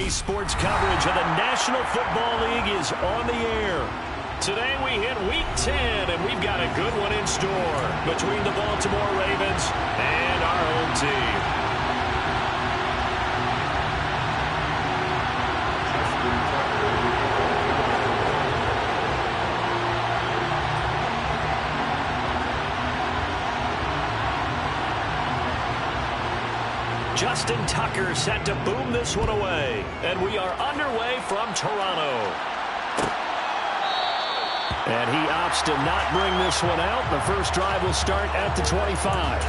Today's sports coverage of the National Football League is on the air. Today we hit Week 10, and we've got a good one in store between the Baltimore Ravens and our home team. Justin Tucker set to boom this one away. And we are underway from Toronto. And he opts to not bring this one out. The first drive will start at the 25.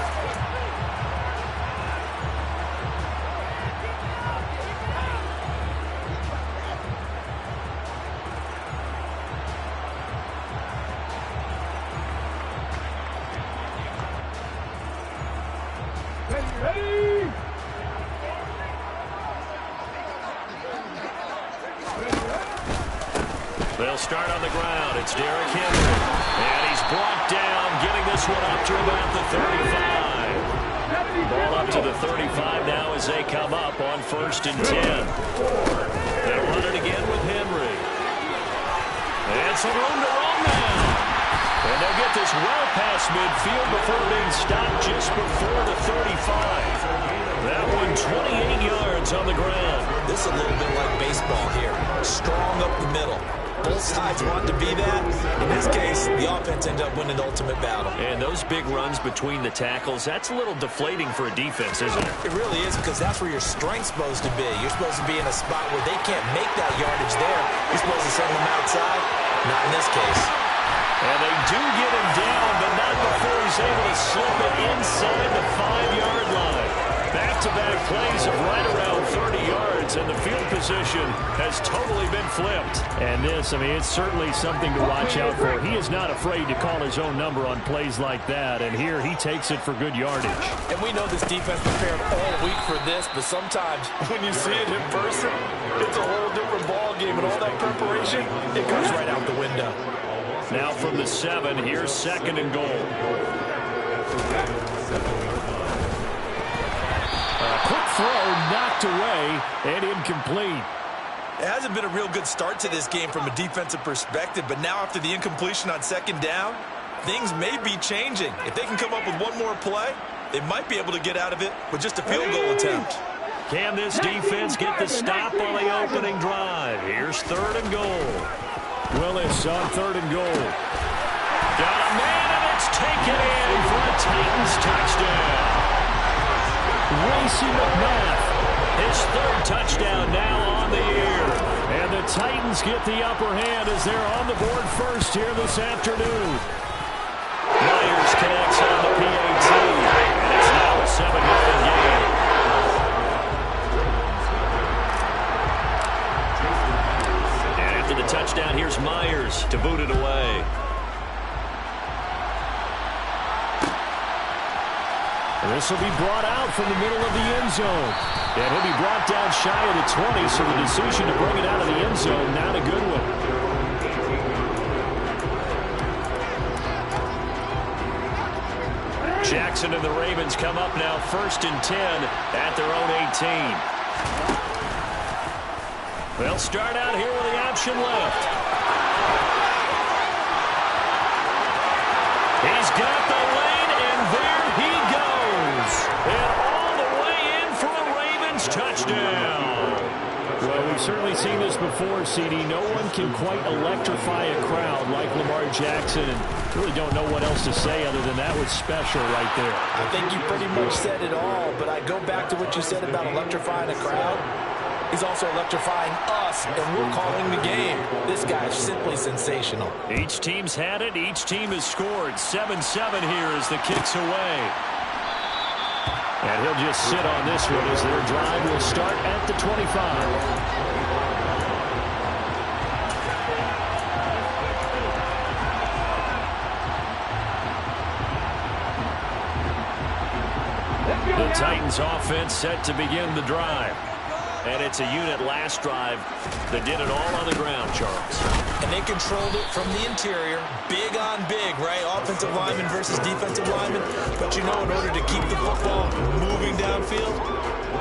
They'll start on the ground. It's Derrick Henry. And he's brought down, getting this one up to about the 35. Ball up to the 35 now as they come up on 1st and 10. They'll run it again with Henry. And some room to run now. And they'll get this well past midfield before being stopped just before the 35. That one 28 yards on the ground. This is a little bit like baseball here. Strong up the middle. Both sides want to be that. In this case, the offense ended up winning the ultimate battle. And those big runs between the tackles, that's a little deflating for a defense, isn't it? It really is, because that's where your strength's supposed to be. You're supposed to be in a spot where they can't make that yardage there. You're supposed to send them outside. Not in this case. And they do get him down, but not before he's able to slip it inside the 5-yard line. Back-to-back plays of right around 30 yards, and the field position has totally been flipped. And this, it's certainly something to watch out for. He is not afraid to call his own number on plays like that, and here he takes it for good yardage. And we know this defense prepared all week for this, but sometimes when you see it in person, it's a whole different ball game, and all that preparation, it comes right out the window. Now from the 7, here's 2nd and goal. Quick throw, knocked away, and incomplete. It hasn't been a real good start to this game from a defensive perspective, but now after the incompletion on 2nd down, things may be changing. If they can come up with one more play, they might be able to get out of it with just a field goal attempt. Can this defense get the stop on the opening drive? Here's 3rd and goal. Willis on 3rd and goal. Got a man, and it's taken in for a Titans touchdown. Racey McMath, his 3rd touchdown now on the year. And the Titans get the upper hand as they're on the board first here this afternoon. Myers connects on the PAT. And it's now a 7-0 game. And after the touchdown, here's Myers to boot it away. This will be brought out from the middle of the end zone. And he'll be brought down shy of the 20, so the decision to bring it out of the end zone, not a good one. Jackson and the Ravens come up now 1st and 10 at their own 18. They'll start out here with the option left. He's got the lane, and there he goes. And all the way in for a Ravens touchdown. Well, we've certainly seen this before, CD. No one can quite electrify a crowd like Lamar Jackson, and really don't know what else to say other than that was special right there. I think you pretty much said it all, but I go back to what you said about electrifying a crowd. He's also electrifying us, and we're calling the game. This guy is simply sensational. Each team's had it. Each team has scored. 7-7 here as the kick's away. And he'll just sit on this one as their drive will start at the 25. The Titans offense set to begin the drive. And it's a unit last drive that did it all on the ground, Charles. And they controlled it from the interior. Big on big, right? Offensive lineman versus defensive lineman. But you know, in order to keep the football moving downfield,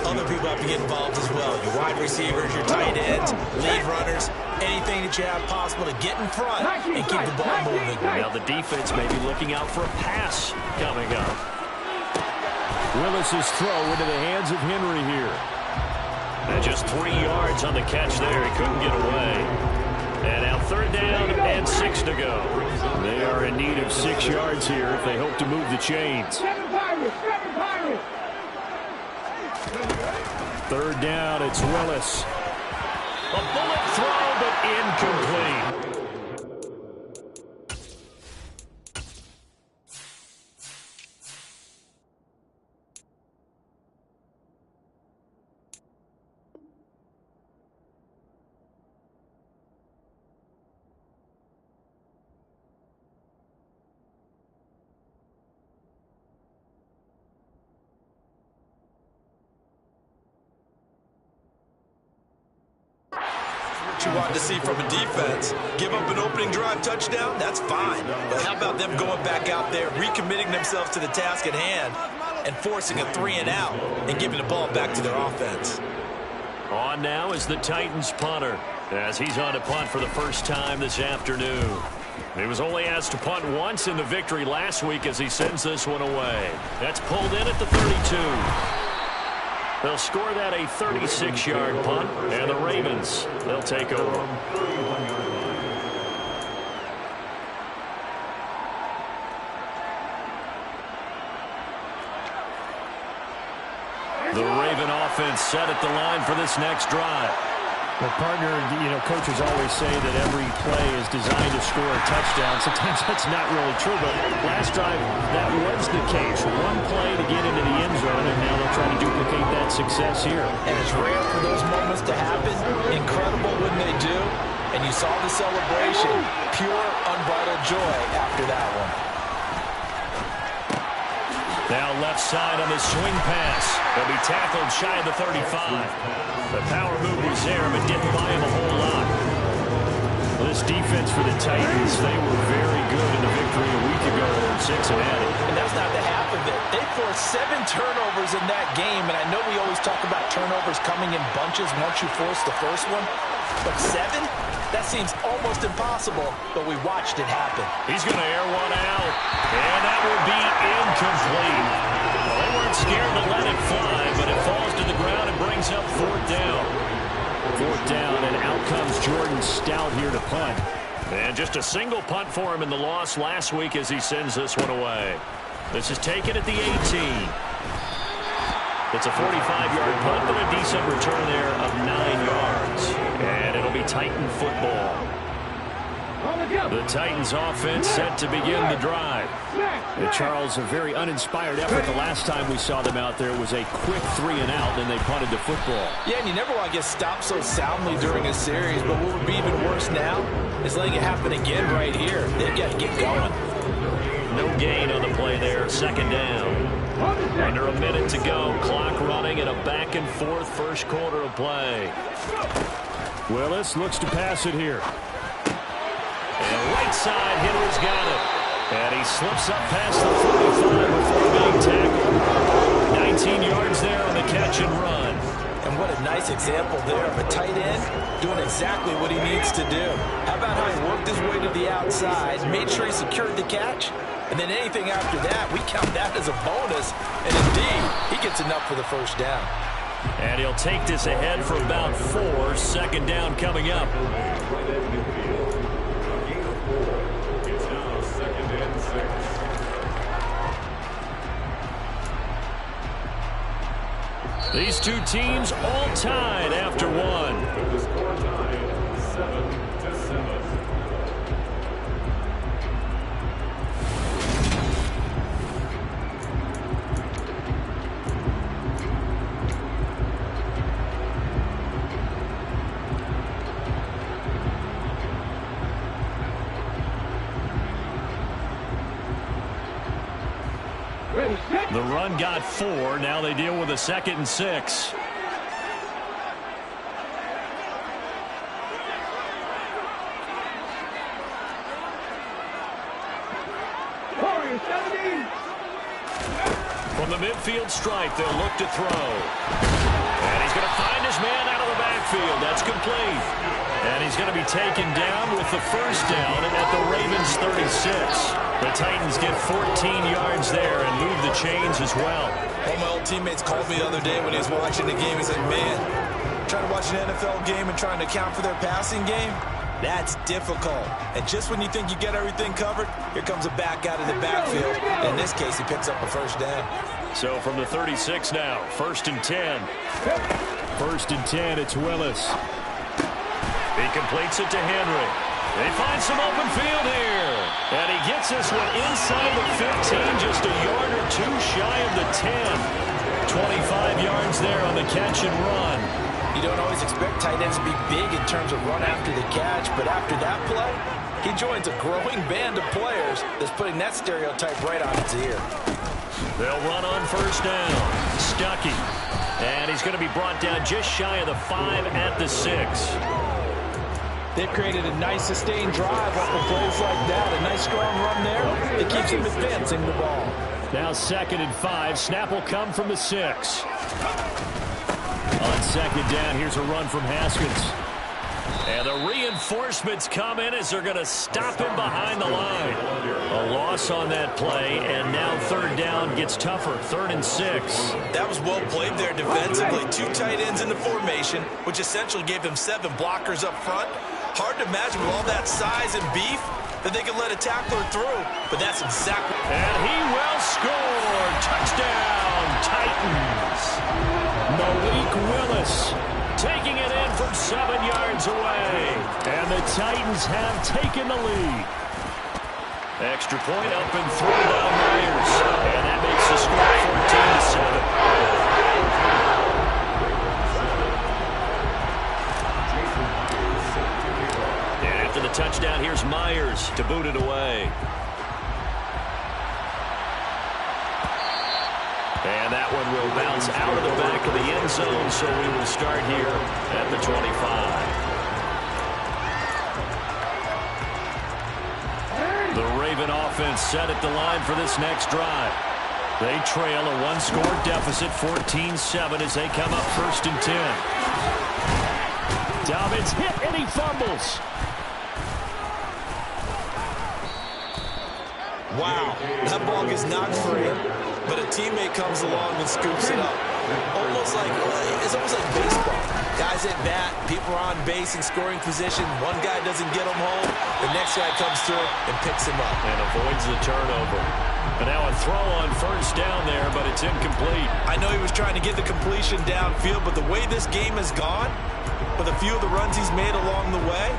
other people have to get involved as well. Your wide receivers, your tight ends, lead runners, anything that you have possible to get in front and keep the ball moving. Now the defense may be looking out for a pass coming up. Willis's throw into the hands of Henry here. And just 3 yards on the catch there. He couldn't get away. And now 3rd down and 6 to go. They are in need of 6 yards here if they hope to move the chains. 3rd down, it's Willis. A bullet throw, but incomplete. You want to see from a defense. Give up an opening drive touchdown, that's fine. But how about them going back out there, recommitting themselves to the task at hand, and forcing a 3-and-out and giving the ball back to their offense. On now is the Titans punter, as he's on to punt for the first time this afternoon. He was only asked to punt once in the victory last week as he sends this one away. That's pulled in at the 32. They'll score that a 36-yard punt, and the Ravens, they'll take over. The Raven offense set at the line for this next drive. Well, partner, coaches always say that every play is designed to score a touchdown. Sometimes that's not really true, but last drive, that was the case. One play to get into the end zone, and now they'll try to duplicate that success here. And it's rare for those moments to happen. Incredible when they do. And you saw the celebration. Pure, unbridled joy after that one. Now left side on the swing pass. He'll be tackled shy of the 35. The power move was there, but didn't buy him a whole lot. Well, this defense for the Titans, they were very good in the victory a week ago over Cincinnati. And that's not the half of it. They forced 7 turnovers in that game, and I know we always talk about turnovers coming in bunches once you force the first one. But 7? That seems almost impossible, but we watched it happen. He's going to air one out, and that will be incomplete. Well, they weren't scared to let it fly, but it falls to the ground and brings up 4th down. 4th down, and out comes Jordan Stout here to punt. And just a single punt for him in the loss last week as he sends this one away. This is taken at the 18. It's a 45-yard punt, but a decent return there of 9 yards. And it'll be Titan football. The Titans offense set to begin the drive. And Charles, a very uninspired effort. The last time we saw them out there was a quick 3-and-out, and they punted the football. Yeah, and you never want to get stopped so soundly during a series, but what would be even worse now is letting it happen again right here. They've got to get going. No gain on the play there, 2nd down. Under a minute to go, clock running, and a back-and-forth first quarter of play. Willis looks to pass it here. And right side, Henry's got it. And he slips up past the 45 before being tackled. 19 yards there on the catch and run. And what a nice example there of a tight end doing exactly what he needs to do. How about how he worked his way to the outside, made sure he secured the catch, and then anything after that, we count that as a bonus. And indeed, he gets enough for the first down. And he'll take this ahead for about 4. 2nd down coming up. These two teams all tied after one. The run got 4. Now they deal with a 2nd and 6. From the midfield stripe, they'll look to throw. incomplete. And he's going to be taken down with the first down at the Ravens 36. The Titans get 14 yards there and move the chains as well. One of my old teammates called me the other day when he was watching the game. He said, man, trying to watch an NFL game and trying to account for their passing game, that's difficult. And just when you think you get everything covered, here comes a back out of the backfield. In this case, he picks up a first down. So from the 36 now, 1st and 10. 1st and 10, it's Willis. He completes it to Henry. They find some open field here. And he gets this one inside the 15, just a yard or two shy of the 10. 25 yards there on the catch and run. You don't always expect tight ends to be big in terms of run after the catch, but after that play, he joins a growing band of players that's putting that stereotype right on its ear. They'll run on first down. Stuckey. And he's going to be brought down just shy of the 5 at the 6. They've created a nice sustained drive off of plays like that. A nice strong run there. It keeps them advancing the ball. Now 2nd and 5. Snap will come from the 6. On 2nd down, here's a run from Haskins. And the reinforcements come in as they're going to stop him behind the line. A loss on that play, and now 3rd down gets tougher. 3rd and 6. That was well played there defensively. 2 tight ends in the formation, which essentially gave them 7 blockers up front. Hard to imagine with all that size and beef that they could let a tackler through, but that's exactly... And he will score! Touchdown, Titans! Malik Willis taking it in from 7 yards away. And the Titans have taken the lead. Extra point up and through by Myers. And that makes the score 14-7. After the touchdown, here's Myers to boot it away. And that one will bounce out of the back of the end zone, so we will start here at the 25. The Raven offense set at the line for this next drive. They trail a 1-score deficit, 14-7, as they come up 1st and 10. Dobbins hit and he fumbles. Wow, that ball gets knocked free, but a teammate comes along and scoops it up. It's almost like baseball. Guys at bat, people are on base in scoring position. One guy doesn't get him home. The next guy comes through and picks him up. And avoids the turnover. And now a throw on first down there, but it's incomplete. I know he was trying to get the completion downfield, but the way this game has gone, with a few of the runs he's made along the way,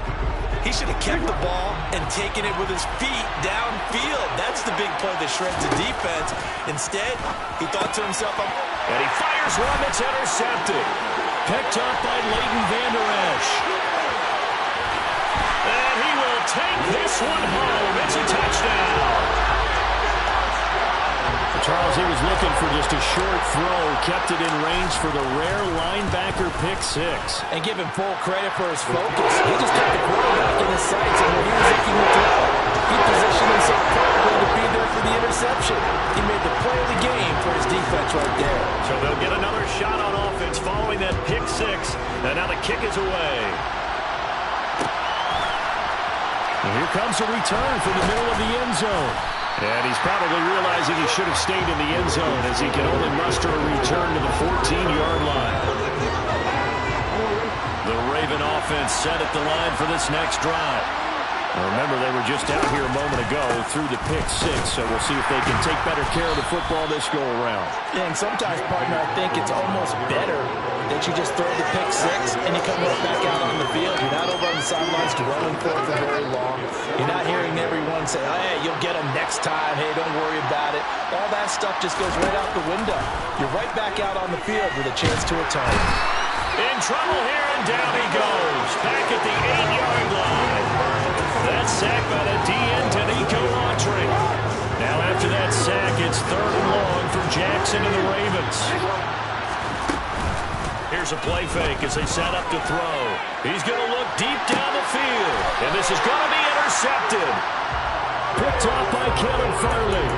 he should have kept the ball and taken it with his feet downfield. That's the big play that shreds the defense. Instead, he thought to himself, and he fires one that's intercepted. Picked up by Leighton Vander Esch. And he will take this one home. It's a touchdown. Charles, he was looking for just a short throw, kept it in range for the rare linebacker pick 6. And give him full credit for his focus. He just kept the quarterback in his sights, and when he was looking to throw, he positioned himself perfectly to be there for the interception. He made the play of the game for his defense right there. So they'll get another shot on offense following that pick 6, and now the kick is away. And here comes a return from the middle of the end zone. And he's probably realizing he should have stayed in the end zone as he can only muster a return to the 14-yard line. The Raven offense set at the line for this next drive. Now remember, they were just out here a moment ago through the pick 6, so we'll see if they can take better care of the football this go-around. Yeah, and sometimes, partner, I think it's almost better that you just throw the pick 6 and you come right back out on the field. You're not over on the sidelines dwelling for it for very long. You're not hearing everyone say, hey, you'll get them next time. Hey, don't worry about it. All that stuff just goes right out the window. You're right back out on the field with a chance to atone. In trouble here, and down he goes. Back at the 8-yard line. That's sacked by the DN, Danico Autry. Now after that sack, it's 3rd and long for Jackson and the Ravens. Here's a play fake as they set up to throw. He's going to look deep down the field. And this is going to be intercepted. Picked off by Caleb Farley.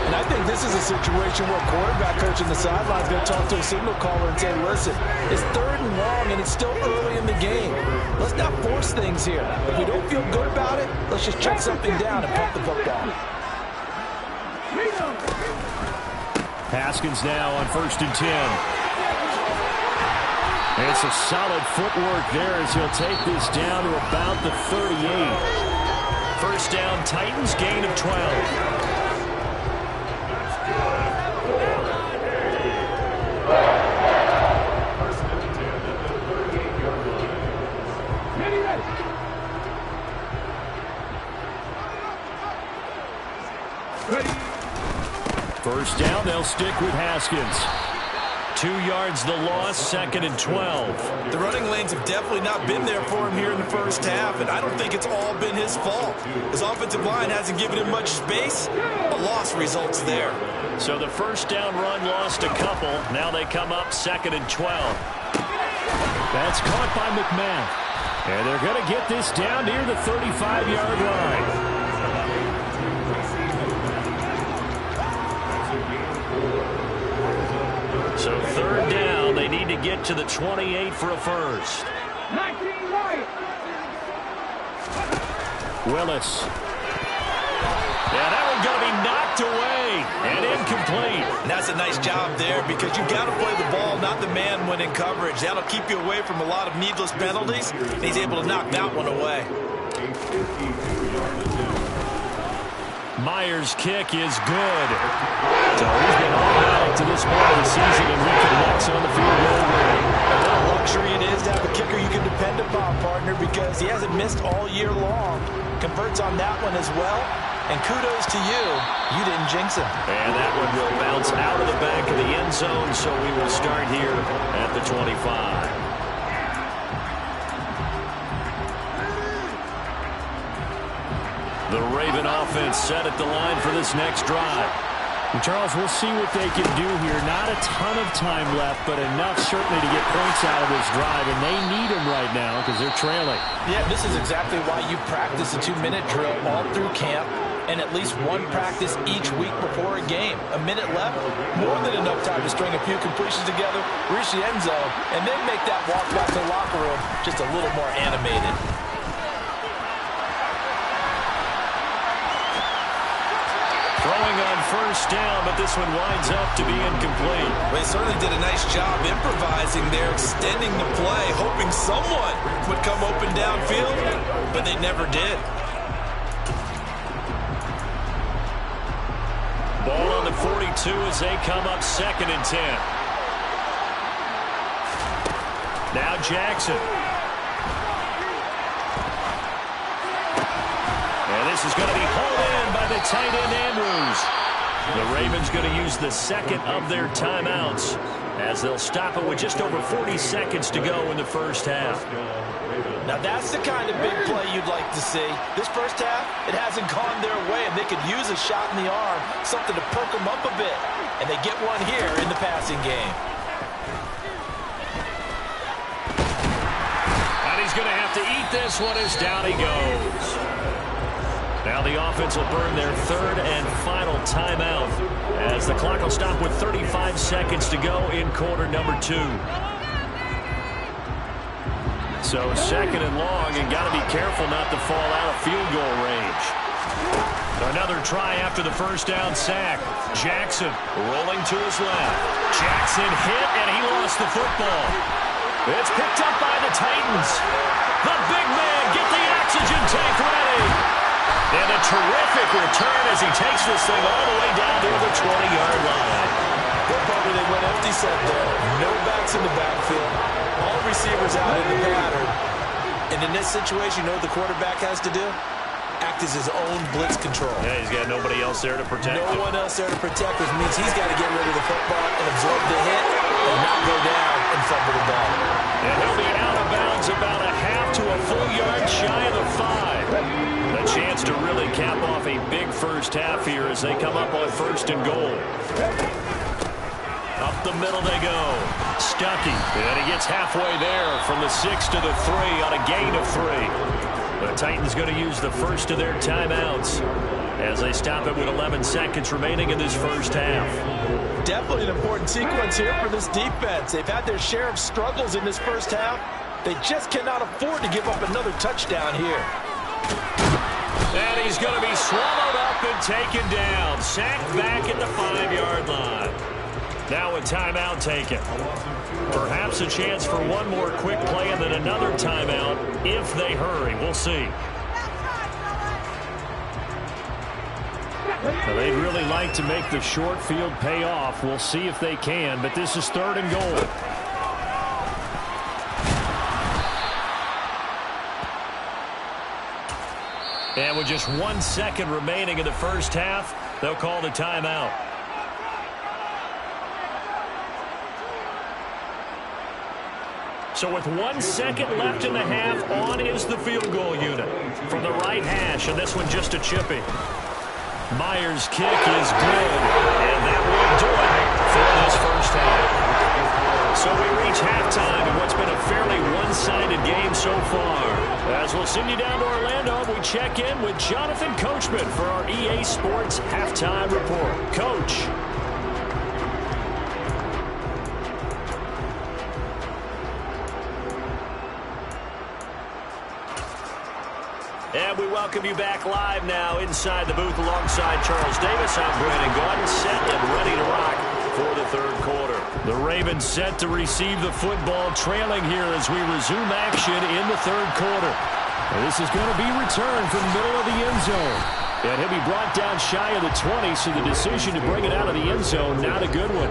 And I think this is a situation where a quarterback coach in the sideline is going to talk to a signal caller and say, listen, it's 3rd and long and it's still early in the game. Let's not force things here. If we don't feel good about it, let's just check something down and pump the football. Haskins now on 1st and 10. It's a solid footwork there as he'll take this down to about the 38. First down, Titans, gain of 12. First down, they'll stick with Haskins. 2 yards the loss, 2nd and 12. The running lanes have definitely not been there for him here in the first half, and I don't think it's all been his fault. His offensive line hasn't given him much space. A loss results there. So the first down run lost a couple. Now they come up 2nd and 12. That's caught by McMahon. And they're going to get this down near the 35-yard line. So 3rd down, they need to get to the 28 for a first. Willis. Yeah, that one's going to be knocked away and incomplete. And that's a nice job there because you've got to play the ball, not the man when in coverage. That'll keep you away from a lot of needless penalties. And he's able to knock that one away. Myers' kick is good. So he's been all right to this point of the season, and he connects on the field goal line. What a luxury it is to have a kicker you can depend upon, partner, because he hasn't missed all year long. Converts on that one as well. And kudos to you. You didn't jinx him. And that one will bounce out of the back of the end zone, so we will start here at the 25. The Raven offense set at the line for this next drive. And Charles, we'll see what they can do here. Not a ton of time left, but enough certainly to get points out of this drive, and they need them right now because they're trailing. Yeah, this is exactly why you practice a 2-minute drill all through camp and at least one practice each week before a game. A minute left, more than enough time to string a few completions together, reach the end zone, and then make that walk back to the locker room just a little more animated. Throwing on first down, but this one winds up to be incomplete. Well, they certainly did a nice job improvising there, extending the play, hoping someone would come open downfield, but they never did. Ball on the 42 as they come up 2nd and 10. Now Jackson. And this is going to be hauled in by the tight end Andrews. The Ravens going to use the second of their timeouts as they'll stop it with just over 40 seconds to go in the first half. Now that's the kind of big play you'd like to see. This first half, it hasn't gone their way, and they could use a shot in the arm, something to perk them up a bit. And they get one here in the passing game. And he's going to have to eat this one as down he goes. Now the offense will burn their 3rd and final timeout as the clock will stop with 35 seconds to go in quarter number 2. So 2nd and long, and got to be careful not to fall out of field goal range. Another try after the first down sack. Jackson rolling to his left. Jackson hit, and he lost the football. It's picked up by the Titans. The big man, get the oxygen tank ready. And a terrific return as he takes this thing all the way down near the 20-yard line. Good partner, they went empty set there. No backs in the backfield. All receivers out in the pattern. And in this situation, you know what the quarterback has to do? Act as his own blitz control. Yeah, he's got nobody else there to protect him. No one else there to protect, which means he's got to get rid of the football and absorb the hit and not go down and fumble the ball. And he'll be out of bounds about a half to a full yard shy of the 5. A chance to really cap off a big first half here as they come up on 1st and goal. Up the middle they go. Stuckey. And he gets halfway there from the 6 to the 3 on a gain of 3. The Titans going to use the first of their timeouts as they stop it with 11 seconds remaining in this first half. Definitely an important sequence here for this defense. They've had their share of struggles in this first half. They just cannot afford to give up another touchdown here. And he's going to be swallowed up and taken down. Sacked back at the 5-yard line. Now a timeout taken. Perhaps a chance for one more quick play and then another timeout if they hurry. We'll see. Well, they'd really like to make the short field pay off. We'll see if they can, but this is 3rd and goal. And with just 1 second remaining in the first half, they'll call the timeout. So with 1 second left in the half, on is the field goal unit from the right hash, and this one just a chippy. Myers' kick is good, and that will do it for this first half. So we reach halftime in what's been a fairly one-sided game so far. As we'll send you down to Orlando, we check in with Jonathan Coachman for our EA Sports Halftime Report. Coach. And we welcome you back live now inside the booth alongside Charles Davis. I'm Brandon Gaudin, set and ready to rock for the 3rd quarter. The Ravens set to receive the football, trailing here as we resume action in the 3rd quarter. And this is going to be returned from the middle of the end zone. And he'll be brought down shy of the 20, so the decision to bring it out of the end zone, not a good one.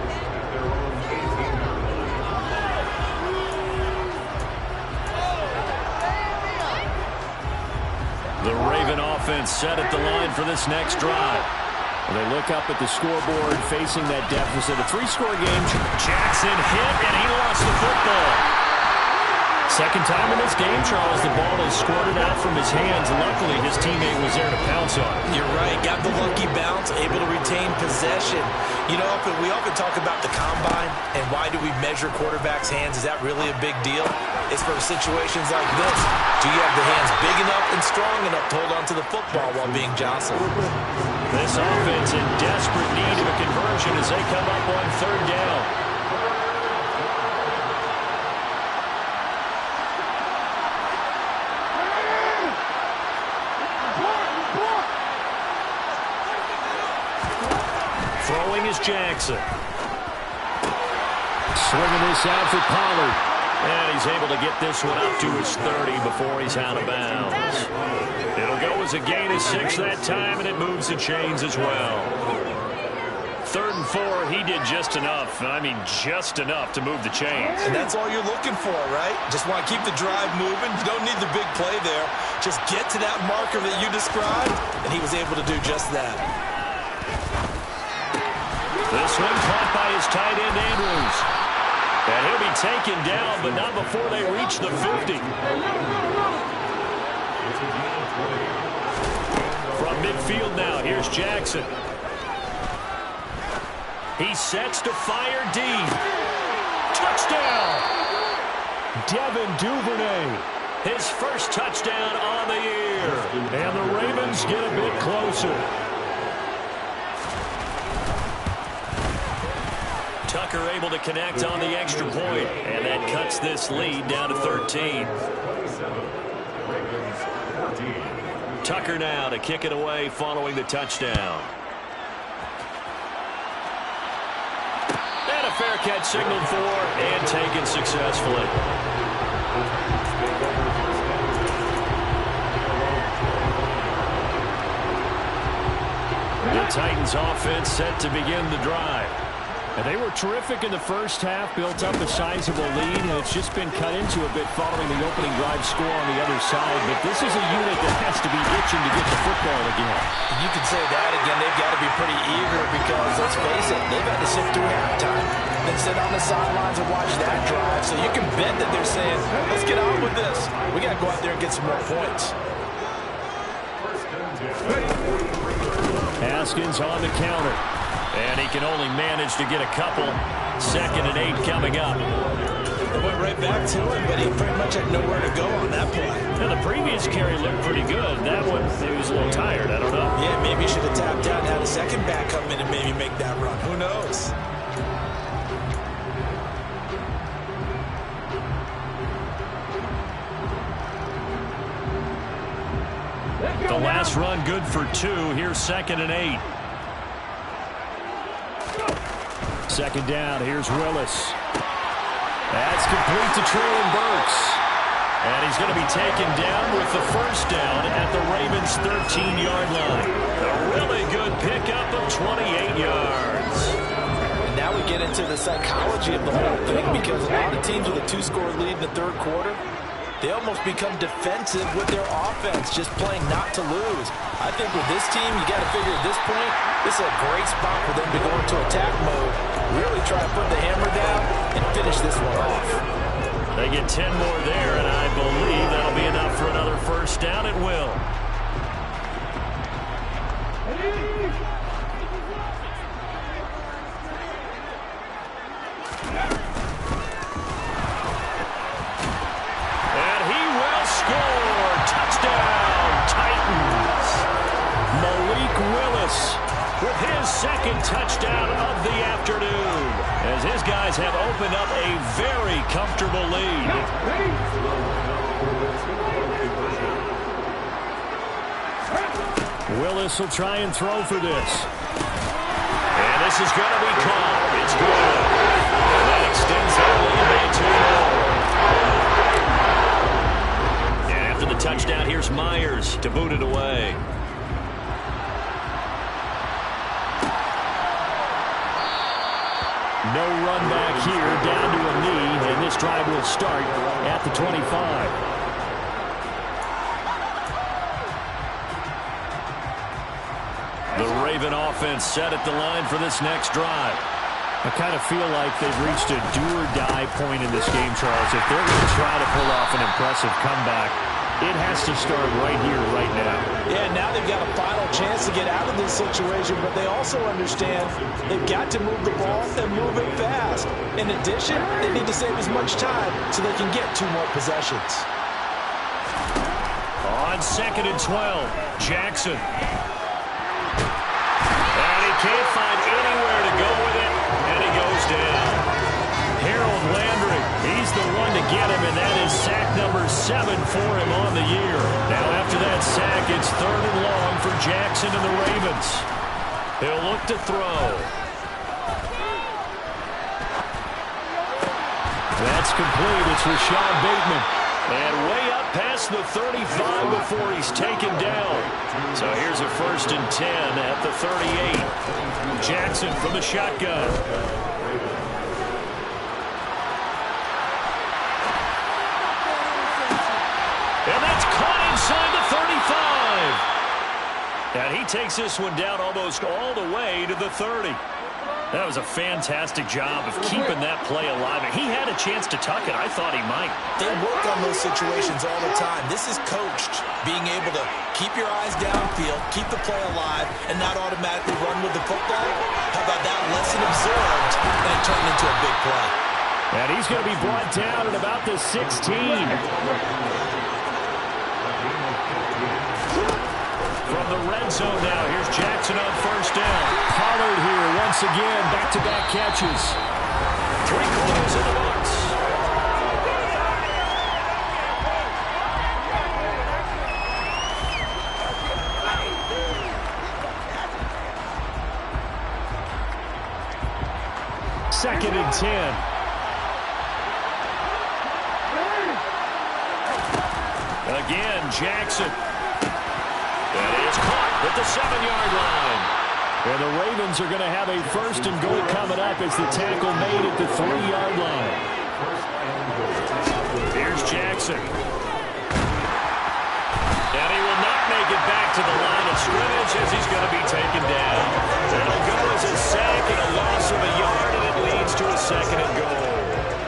The Raven offense set at the line for this next drive. And they look up at the scoreboard facing that deficit. A 3-score game. Jackson hit, and he lost the football. Second time in this game, Charles, the ball is squirted out from his hands. Luckily, his teammate was there to pounce on it. You're right. Got the lucky bounce, able to retain possession. You know, we often talk about the combine and why do we measure quarterbacks' hands. Is that really a big deal? It's for situations like this. Do you have the hands big enough and strong enough to hold on to the football while being jostled? This offense in desperate need of a conversion as they come up on 3rd down. Throwing is Jackson. Swinging this out for Pollard. And he's able to get this one up to his 30 before he's out of bounds. It'll go as a gain of 6 that time, and it moves the chains as well. 3rd and 4, he did just enough. I mean, just enough to move the chains. And that's all you're looking for, right? Just want to keep the drive moving. You don't need the big play there. Just get to that marker that you described, and he was able to do just that. This one caught by his tight end, Andrews. And he'll be taken down, but not before they reach the 50. From midfield now, here's Jackson. He sets to fire deep. Touchdown! Devin Duvernay. His first touchdown on the year. And the Ravens get a bit closer. Tucker able to connect on the extra point, and that cuts this lead down to 13. Tucker now to kick it away following the touchdown. And a fair catch signaled for and taken successfully. The Titans offense set to begin the drive. And they were terrific in the first half, built up a sizable lead, and it's just been cut into a bit following the opening drive score on the other side. But this is a unit that has to be itching to get the football again. You can say that again. They've got to be pretty eager because, let's face it, they've had to sit through halftime, then sit on the sidelines and watch that drive. So you can bet that they're saying, let's get on with this. We got to go out there and get some more points. Haskins on the counter. And he can only manage to get a couple. 2nd and 8 coming up. It went right back to him, but he pretty much had nowhere to go on that play. Now, the previous carry looked pretty good. That one, he was a little tired. I don't know. Yeah, maybe he should have tapped out and had a second back come in and maybe make that run. Who knows? The last run good for 2. Here's 2nd and 8. Second down. Here's Willis. That's complete to Treylon Burks. And he's going to be taken down with the first down at the Ravens' 13-yard line. A really good pickup of 28 yards. And now we get into the psychology of the whole thing, because a lot of teams with a 2-score lead in the third quarter, they almost become defensive with their offense, just playing not to lose. I think with this team, you got to figure at this point, this is a great spot for them to go into attack mode, really try to put the hammer down and finish this one off. They get 10 more there, and I believe that'll be enough for another first down at will. With his second touchdown of the afternoon, as his guys have opened up a very comfortable lead. Willis will try and throw for this. And this is going to be caught. It's good. And that extends their lead by 2 more. And after the touchdown, here's Myers to boot it away. No run back here, down to a knee, and this drive will start at the 25. The Raven offense set at the line for this next drive. I kind of feel like they've reached a do-or-die point in this game, Charles. If they're going to try to pull off an impressive comeback, it has to start right here, right now. Yeah, now they've got a final chance to get out of this situation, but they also understand they've got to move the ball and move it fast. In addition, they need to save as much time so they can get 2 more possessions. On 2nd and 12, Jackson. And he can't find anywhere to go with it, and he goes down. Harold Landry, he's the one to get him, and that is sack number 7 for him on the year. Now after that sack, it's 3rd and long for Jackson and the Ravens. He'll look to throw. That's complete. It's Rashad Bateman. And way up past the 35 before he's taken down. So here's a 1st and 10 at the 38. Jackson from the shotgun. And that's caught inside the 35. And he takes this one down almost all the way to the 30. That was a fantastic job of keeping that play alive. He had a chance to tuck it. I thought he might. They work on those situations all the time. This is coached, being able to keep your eyes downfield, keep the play alive, and not automatically run with the football. How about that lesson observed, and it turned into a big play. And he's going to be brought down at about the 16. From the red zone now, here's Jackson on 1st down. Pollard here once again, back-to-back catches. 3 quarters in the box. Second and 10. Again, Jackson. That is caught at the 7-yard line. And the Ravens are going to have a 1st and goal coming up as the tackle made at the 3-yard line. Here's Jackson. And he will not make it back to the line of scrimmage as he's going to be taken down. That'll go as a sack and a loss of a yard, and it leads to a 2nd and goal.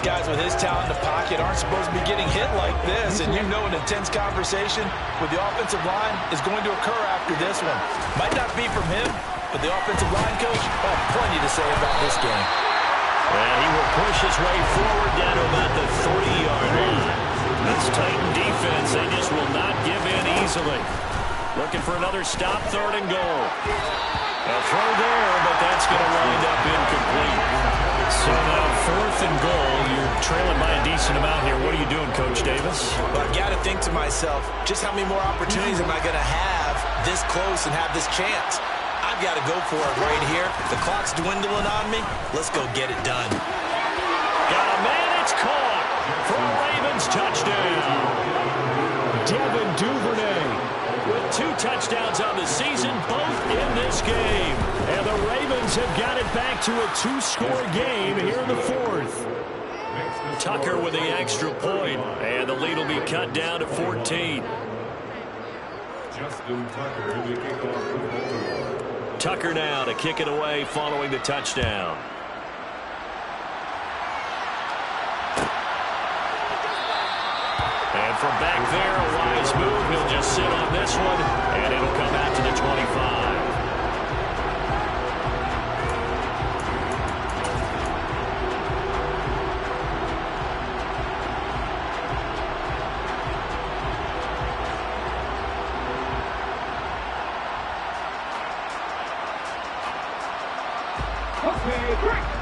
Guys with his talent in the pocket aren't supposed to be getting hit like this, and you know an intense conversation with the offensive line is going to occur after this one. Might not be from him, but the offensive line coach will have plenty to say about this game. And he will push his way forward down to about the 30-yard line. This Titan defense, they just will not give in easily. Looking for another stop, 3rd and goal. A throw there, but that's going to wind up incomplete. So now 4th and goal. You're trailing by a decent amount here. What are you doing, Coach Davis? Well, I've got to think to myself, just how many more opportunities am I going to have this close and have this chance? I've got to go for it right here. The clock's dwindling on me. Let's go get it done. Got a man. It's caught for a Ravens touchdown. Devin Duvernay with 2 touchdowns on the season, both in this game. And the Ravens have got it back to a 2-score game here in the 4th. Tucker with the extra point, and the lead will be cut down to 14. Tucker now to kick it away following the touchdown. And from back there, a wise move. He'll just sit on this one, and it'll come out to the 25.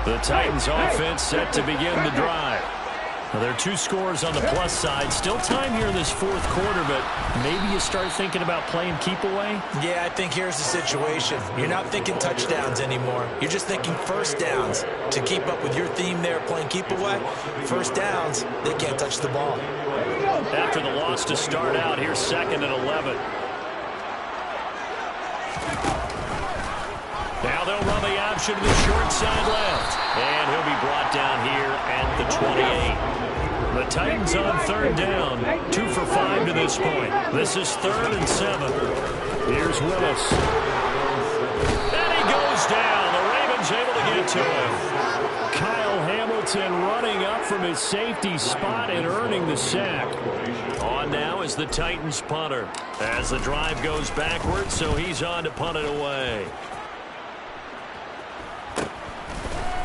The Titans offense set to begin the drive. Well, there are 2 scores on the plus side. Still time here in this 4th quarter, but maybe you start thinking about playing keep away? Yeah, I think here's the situation. You're not thinking touchdowns anymore. You're just thinking first downs. To keep up with your theme there, playing keep away, first downs, they can't touch the ball. After the loss to start out, here's 2nd and 11. Now they'll run the option to the short side left. And he'll be brought down here at the 28. The Titans on 3rd down. 2 for 5 to this point. This is 3rd and 7. Here's Willis. And he goes down. The Ravens able to get to him. Kyle Hamilton running up from his safety spot and earning the sack. On now is the Titans punter. As the drive goes backwards, so he's on to punt it away.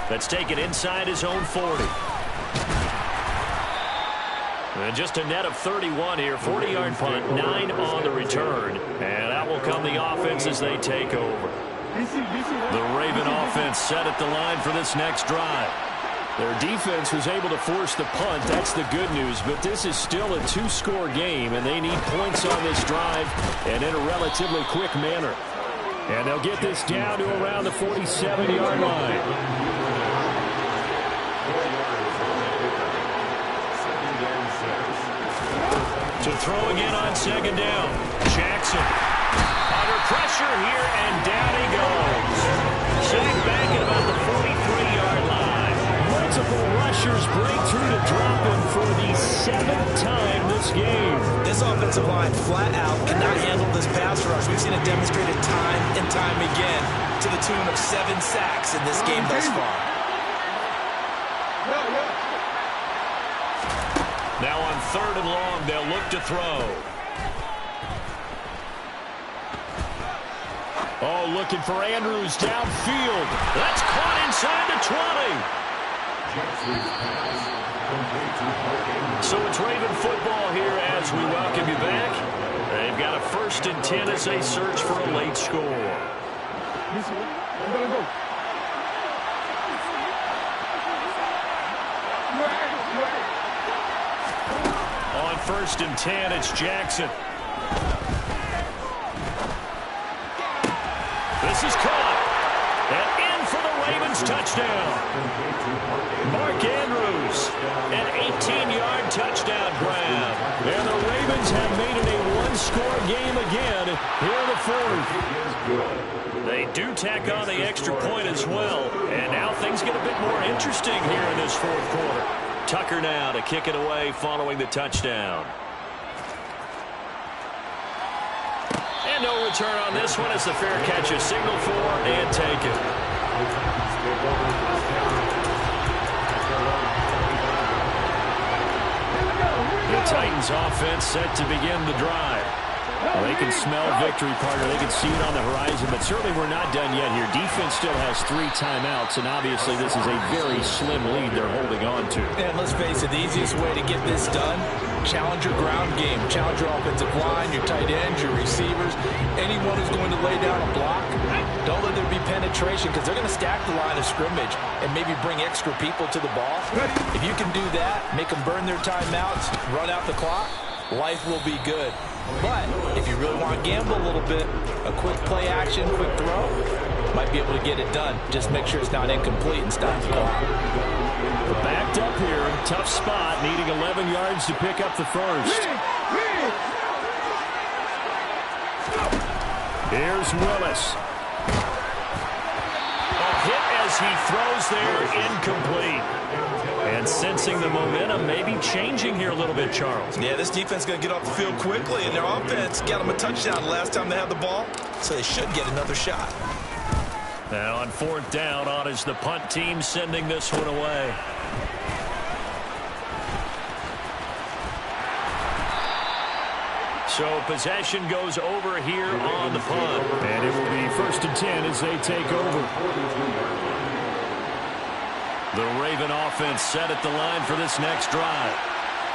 Let's take it inside his own 40. And just a net of 31 here. 40-yard punt, 9 on the return. And out will come the offense as they take over. The Raven offense set at the line for this next drive. Their defense was able to force the punt. That's the good news. But this is still a 2-score game, and they need points on this drive and in a relatively quick manner. And they'll get this down to around the 47-yard line. To throw again on 2nd down. Jackson under pressure here, and down he goes. Sitting back at about the 43-yard line. Multiple rushers break through to drop him for the 7th time this game. This offensive line flat out cannot handle this pass rush. We've seen it demonstrated time and time again to the tune of 7 sacks in this game thus far. Now on 3rd and long, they'll look to throw. Oh, looking for Andrews downfield. That's caught inside the 20. So it's Raven football here as we welcome you back. They've got a 1st and 10 as they search for a late score. On 1st and 10, it's Jackson. This is caught. And in for the Ravens touchdown. Mark Andrews, an 18-yard touchdown grab. And the Ravens have made it a 1-score game again here in the 4th. They do tack on the extra point as well. And now things get a bit more interesting here in this 4th quarter. Tucker now to kick it away following the touchdown. And no return on this one as the fair catch is signaled for and taken. The Titans offense set to begin the drive. Well, they can smell victory, partner. They can see it on the horizon, but certainly we're not done yet here. Defense still has 3 timeouts, and obviously this is a very slim lead they're holding on to. And let's face it, the easiest way to get this done, challenge your ground game. Challenge your offensive line, your tight ends, your receivers, anyone who's going to lay down a block. Don't let there be penetration because they're going to stack the line of scrimmage and maybe bring extra people to the ball. If you can do that, make them burn their timeouts, run out the clock, life will be good. But if you really want to gamble a little bit, a quick play action, quick throw, might be able to get it done. Just make sure it's not incomplete and stop the clock. We're backed up here. Tough spot, needing 11 yards to pick up the first. Here's Willis. A hit as he throws there, incomplete. And sensing the momentum, maybe changing here a little bit, Charles. Yeah, this defense is going to get off the field quickly, and their offense got them a touchdown the last time they had the ball, so they should get another shot. Now on 4th down, on is the punt team sending this one away. So possession goes over here on the punt. And it will be 1st and 10 as they take over. The Raven offense set at the line for this next drive.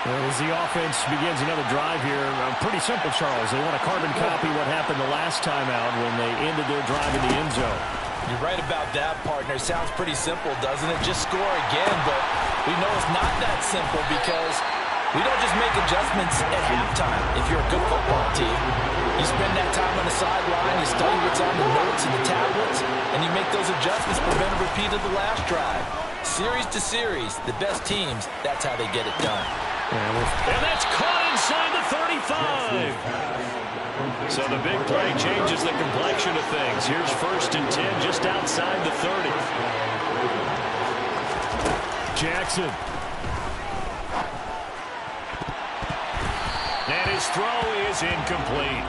Well, as the offense begins another drive here, pretty simple, Charles. They want to carbon copy what happened the last time out when they ended their drive in the end zone. You're right about that, partner. Sounds pretty simple, doesn't it? Just score again, but we know it's not that simple because we don't just make adjustments at halftime if you're a good football team. You spend that time on the sideline, you study what's on the notes and the tablets, and you make those adjustments, prevent a repeat of the last drive. Series to series, the best teams, that's how they get it done. And that's caught inside the 35. So the big play changes the complexion of things. Here's 1st and 10 just outside the 30. Jackson. And his throw is incomplete.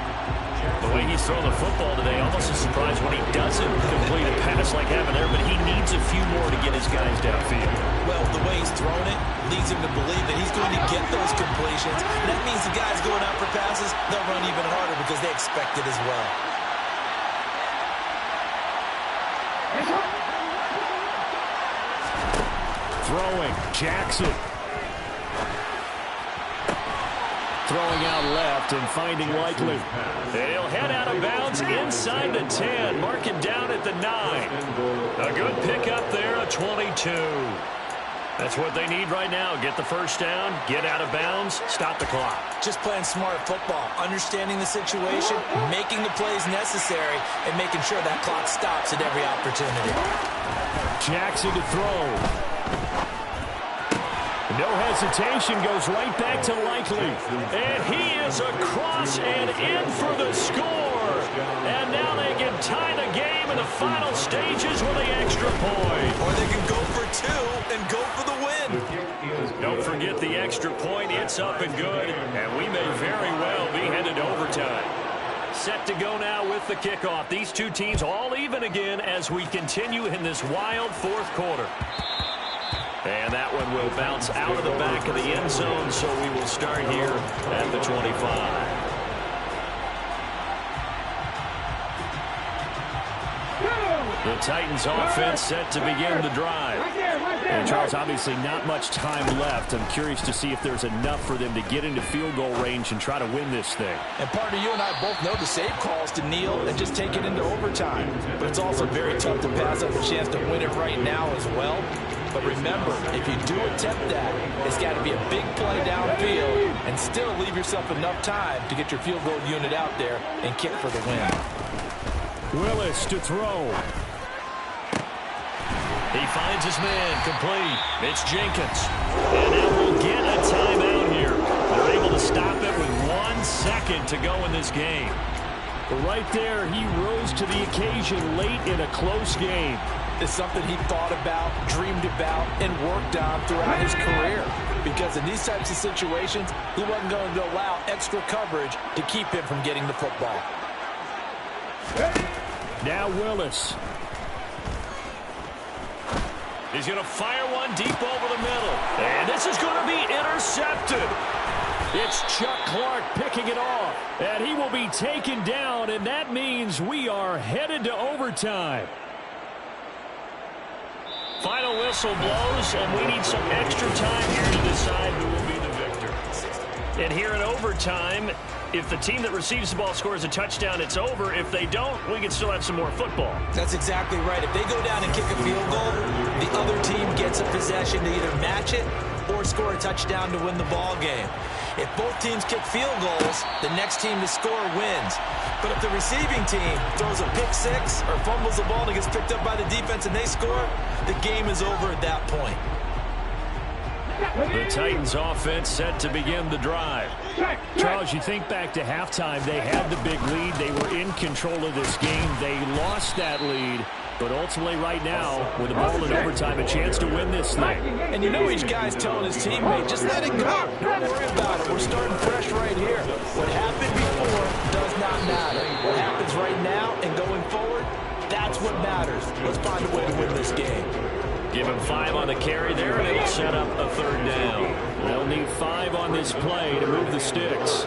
The way he's thrown the football today, almost a surprise when he doesn't complete a pass like having there, but he needs a few more to get his guys downfield. Well, the way he's thrown it leads him to believe that he's going to get those completions. And that means the guys going out for passes, they'll run even harder because they expect it as well. Throwing, Jackson. Throwing out left and finding Likely. He'll head out of bounds inside the 10. Mark it down at the 9. A good pickup there, a 22. That's what they need right now. Get the first down, get out of bounds, stop the clock. Just playing smart football, understanding the situation, making the plays necessary, and making sure that clock stops at every opportunity. Jackson to throw. No hesitation, goes right back to Likely. And he is across and in for the score. And now they can tie the game in the final stages with the extra point. Or they can go for 2 and go for the win. Don't forget the extra point. It's up and good. And we may very well be headed to overtime. Set to go now with the kickoff. These two teams all even again as we continue in this wild 4th quarter. And that one will bounce out of the back of the end zone, so we will start here at the 25. The Titans offense set to begin the drive. And Charles, obviously not much time left. I'm curious to see if there's enough for them to get into field goal range and try to win this thing. And partner, you and I both know the save calls to kneel and just take it into overtime. But it's also very tough to pass up a chance to win it right now as well. But remember, if you do attempt that, it's got to be a big play downfield and still leave yourself enough time to get your field goal unit out there and kick for the win. Willis to throw. He finds his man, complete. It's Jenkins. And now we'll get a timeout here. They're able to stop it with 1 second to go in this game. Right there, he rose to the occasion late in a close game. It's something he thought about, dreamed about, and worked on throughout his career. Because in these types of situations, he wasn't going to allow extra coverage to keep him from getting the football. Now Willis. He's going to fire one deep over the middle. And this is going to be intercepted. It's Chuck Clark picking it off. And he will be taken down, and that means we are headed to overtime. Final whistle blows, and we need some extra time here to decide who will be the victor. And here in overtime, if the team that receives the ball scores a touchdown, it's over. If they don't, we can still have some more football. That's exactly right. If they go down and kick a field goal, the other team gets a possession to either match it or score a touchdown to win the ball game. If both teams kick field goals, the next team to score wins. But if the receiving team throws a pick six or fumbles the ball and it gets picked up by the defense and they score, the game is over at that point. The Titans offense set to begin the drive. Charles, you think back to halftime, they had the big lead. They were in control of this game. They lost that lead. But ultimately right now, with the ball in overtime, a chance to win this thing. And you know each guy's telling his teammate, just let it go. Don't worry about it. We're starting fresh right here. What happened before does not matter. What happens right now and going forward, that's what matters. Let's find a way to win this game. Give him 5 on the carry there, and it'll set up a 3rd down. They'll need 5 on this play to move the sticks.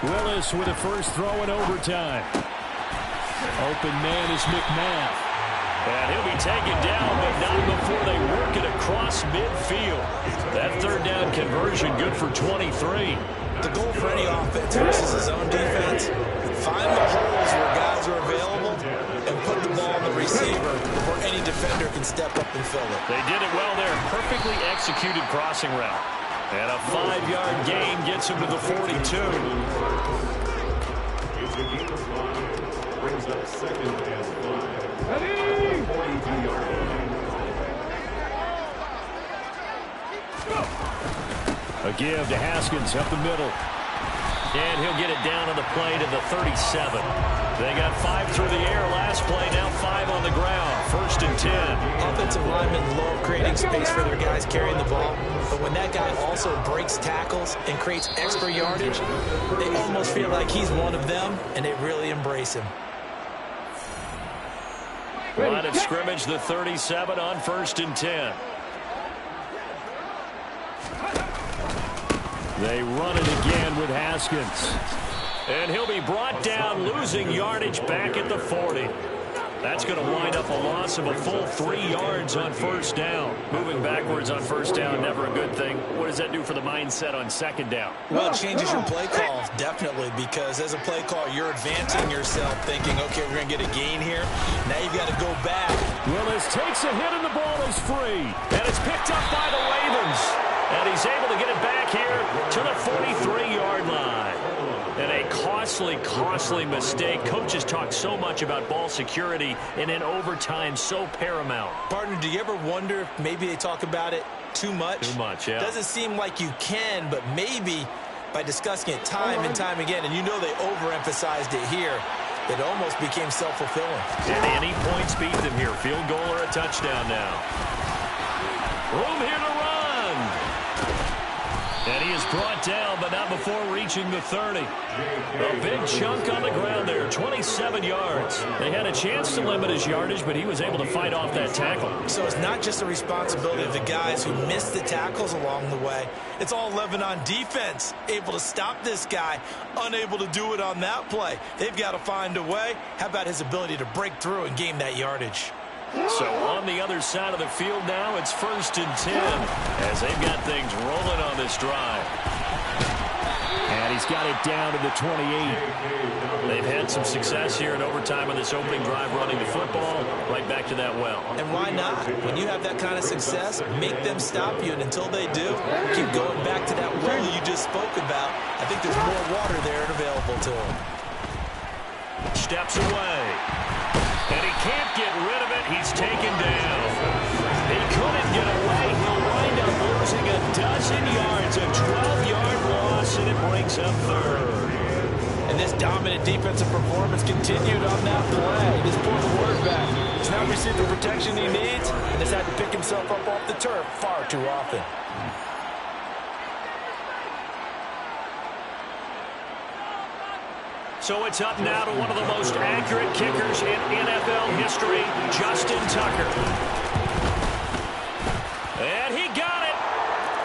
Willis with a first throw in overtime. Open man is McMath. And he'll be taken down, but not before they work it across midfield. That 3rd down conversion good for 23. The goal for any offense versus his own defense, find the holes where guys are available and put the ball on the receiver before any defender can step up and fill it. They did it well there. Perfectly executed crossing route. And a 5-yard gain gets him to the 42. Brings up 2nd and 5. A give to Haskins up the middle. And he'll get it down on the play to the 37. They got 5 through the air last play, now 5 on the ground. 1st and 10. Offensive linemen love creating space for their guys carrying the ball. But when that guy also breaks tackles and creates extra yardage, they almost feel like he's one of them, and they really embrace him. Line of scrimmage, the 37 on 1st and 10. They run it again with Haskins. And he'll be brought down, losing yardage back at the 40. That's going to wind up a loss of a full 3 yards on 1st down. Moving backwards on 1st down, never a good thing. What does that do for the mindset on 2nd down? Well, it changes your play call, definitely, because as a play call, you're advancing yourself, thinking, okay, we're going to get a gain here. Now you've got to go back. Willis takes a hit and the ball is free. And it's picked up by the Ravens. And he's able to get it back here to the 43-yard line. And a costly mistake. Coaches talk so much about ball security, and in overtime, so paramount. Partner, do you ever wonder if maybe they talk about it too much? Too much, yeah. Doesn't seem like you can, but maybe by discussing it time and time again, and you know they overemphasized it here, it almost became self-fulfilling. And any points beat them here. Field goal or a touchdown now. Room here to run. And he is brought down, but not before reaching the 30. A big chunk on the ground there, 27 yards. They had a chance to limit his yardage, but he was able to fight off that tackle. So it's not just the responsibility of the guys who missed the tackles along the way. It's all 11 on defense, able to stop this guy, unable to do it on that play. They've got to find a way. How about his ability to break through and gain that yardage? So on the other side of the field now, it's 1st and 10 as they've got things rolling on this drive. And he's got it down to the 28. They've had some success here in overtime on this opening drive running the football right back to that well. And why not? When you have that kind of success, make them stop you. And until they do, keep going back to that well you just spoke about. I think there's more water there and available to them. Steps away. And he can't get rid of it. He's taken down. He couldn't get away. He'll wind up losing a dozen yards. A 12-yard loss, and it brings up 3rd. And this dominant defensive performance continued on that play. This poor quarterback has not received the protection he needs and has had to pick himself up off the turf far too often. So it's up now to one of the most accurate kickers in NFL history, Justin Tucker. And he got it.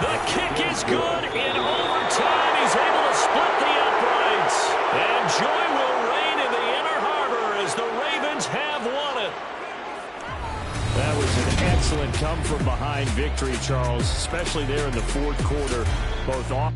The kick kick is good in overtime. He's able to split the uprights. And joy will reign in the Inner Harbor as the Ravens have won it. That was an excellent come-from-behind victory, Charles, especially there in the fourth quarter, both off.